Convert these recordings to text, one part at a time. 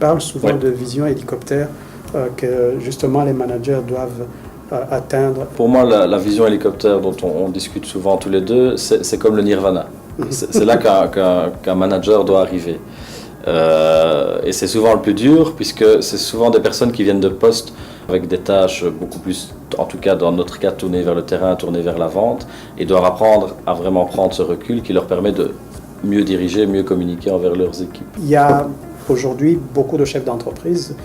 parles souvent Ouais. de vision hélicoptère que justement les managers doivent atteindre. Pour moi, la vision hélicoptère dont on discute souvent tous les deux, c'est comme le nirvana. C'est là qu'un manager doit arriver. Et c'est souvent le plus dur, puisque c'est souvent des personnes qui viennent de postes avec des tâches beaucoup plus, en tout cas dans notre cas, tournées vers le terrain, tournées vers la vente, et doivent apprendre à vraiment prendre ce recul qui leur permet de mieux diriger, mieux communiquer envers leurs équipes. Il y a aujourd'hui beaucoup de chefs d'entreprise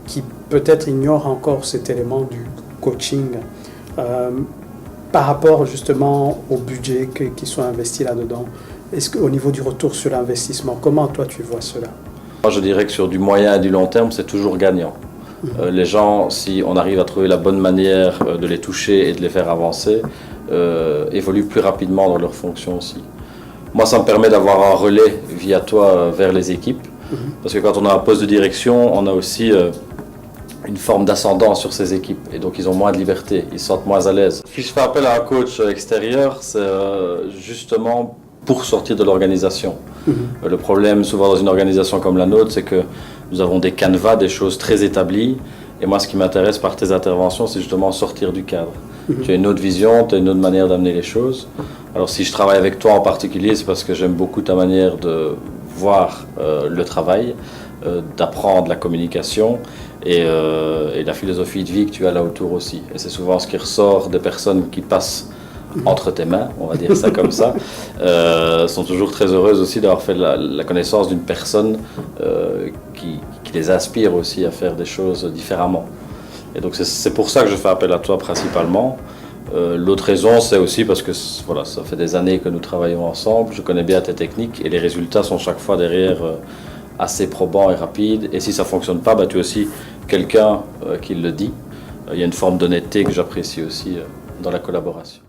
qui peut-être ignorent encore cet élément du coaching par rapport justement au budget qui soit investi là-dedans. Est-ce qu'au niveau du retour sur l'investissement, comment toi tu vois cela? Moi, je dirais que sur du moyen et du long terme, c'est toujours gagnant. Les gens, si on arrive à trouver la bonne manière de les toucher et de les faire avancer, évoluent plus rapidement dans leurs fonctions aussi. Moi, ça me permet d'avoir un relais via toi vers les équipes, parce que quand on a un poste de direction, on a aussi une forme d'ascendant sur ces équipes, et donc ils ont moins de liberté, ils se sentent moins à l'aise. Si je fais appel à un coach extérieur, c'est justement pour sortir de l'organisation. Le problème, souvent dans une organisation comme la nôtre, c'est que nous avons des canevas, des choses très établies. Et moi, ce qui m'intéresse par tes interventions, c'est justement sortir du cadre. Tu as une autre vision, tu as une autre manière d'amener les choses. Alors si je travaille avec toi en particulier, c'est parce que j'aime beaucoup ta manière de voir le travail, d'apprendre la communication et la philosophie de vie que tu as là autour aussi. Et c'est souvent ce qui ressort des personnes qui passent entre tes mains, on va dire ça comme ça, sont toujours très heureuses aussi d'avoir fait la connaissance d'une personne qui les inspire aussi à faire des choses différemment. Et donc c'est pour ça que je fais appel à toi principalement. L'autre raison, c'est aussi parce que voilà, ça fait des années que nous travaillons ensemble, je connais bien tes techniques et les résultats sont chaque fois derrière assez probants et rapides. Et si ça ne fonctionne pas, tu es aussi quelqu'un qui le dit. Il y a une forme d'honnêteté que j'apprécie aussi dans la collaboration.